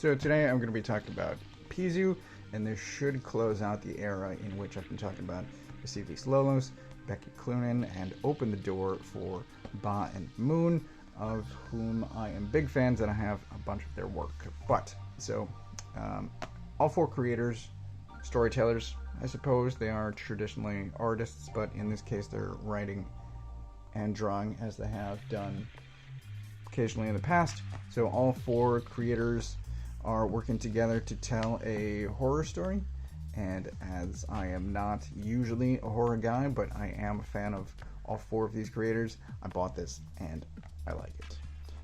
So today I'm going to be talking about Pixu, and this should close out the era in which I've been talking about Vasilis, Lolos, Becky, Cloonan, and open the door for Ba and Moon, of whom I am big fans and I have a bunch of their work. But, so, all four creators, storytellers, I suppose. They are traditionally artists, but in this case they're writing and drawing as they have done occasionally in the past. So all four creators are working together to tell a horror story, and as I am not usually a horror guy, but I am a fan of all four of these creators, I bought this and I like it.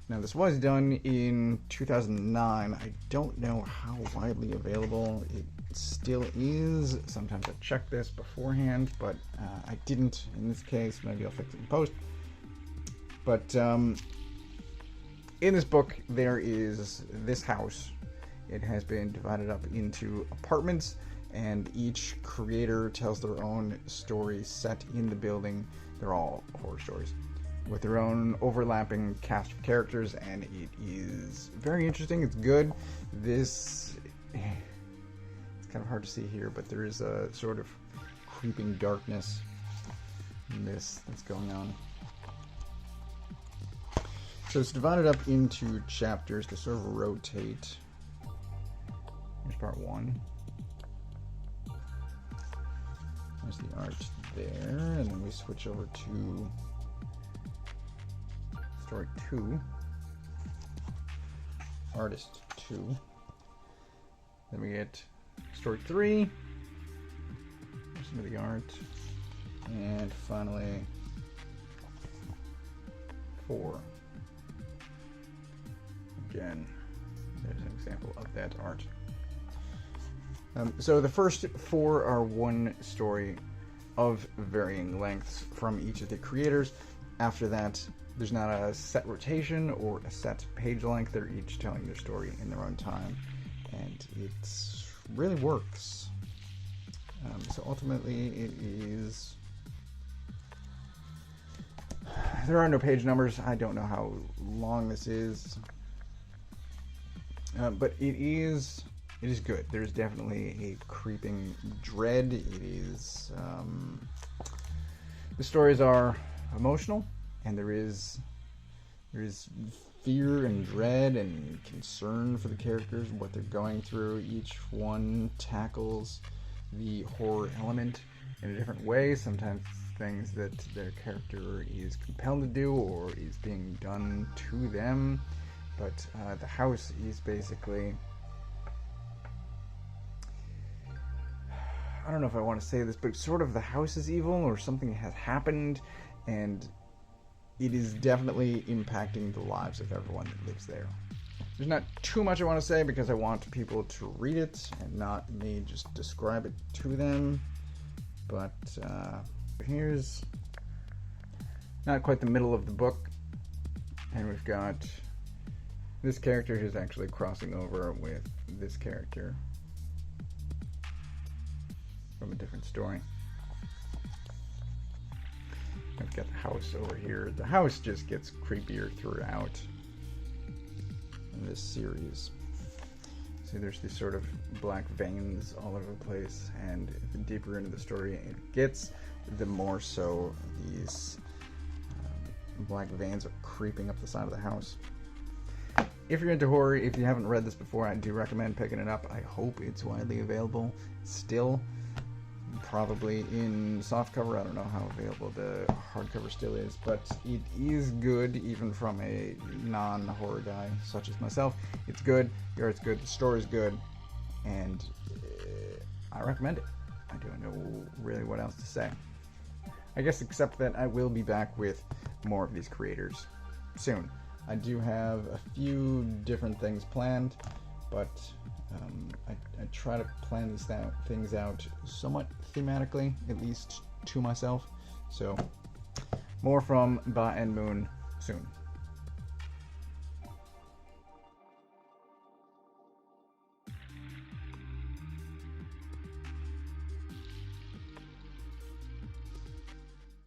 Now this was done in 2009. I don't know how widely available it still is. Sometimes I check this beforehand, but I didn't in this case. Maybe I'll fix it in post. But in this book there is this house. It has been divided up into apartments, and each creator tells their own story set in the building. They're all horror stories with their own overlapping cast of characters, and it is very interesting. It's good. This, it's kind of hard to see here, but there is a sort of creeping darkness in this that's going on. So it's divided up into chapters to sort of rotate. Here's part one. There's the art there, and then we switch over to story 2, artist 2. Then we get story 3, some of the art, and finally 4. Again, there's an example of that art. So the first 4 are one story of varying lengths from each of the creators. After that, there's not a set rotation or a set page length. They're each telling their story in their own time, and it really works. So ultimately it is... There are no page numbers. I don't know how long this is. But it is good. There's definitely a creeping dread. It is... the stories are emotional, and there is fear and dread and concern for the characters, what they're going through. Each one tackles the horror element in a different way. Sometimes things that their character is compelled to do or is being done to them. But the house is basically... I don't know if I want to say this, but sort of the house is evil, or something has happened, and it is definitely impacting the lives of everyone that lives there. There's not too much I want to say because I want people to read it and not me just describe it to them. But here's not quite the middle of the book, and we've got this character who's actually crossing over with this character from a different story. I've got the house over here. The house just gets creepier throughout in this series. See, there's these sort of black veins all over the place, and the deeper into the story it gets, the more so these black veins are creeping up the side of the house. If you're into horror, if you haven't read this before, I do recommend picking it up. I hope it's widely available still. Probably in softcover. I don't know how available the hardcover still is, but it is good even from a non-horror guy such as myself. It's good, the art's good, the story's good, and I recommend it. I don't know really what else to say. I guess except that I will be back with more of these creators soon. I do have a few different things planned, but I try to plan these things out somewhat thematically, at least to myself. So more from Ba and Moon soon.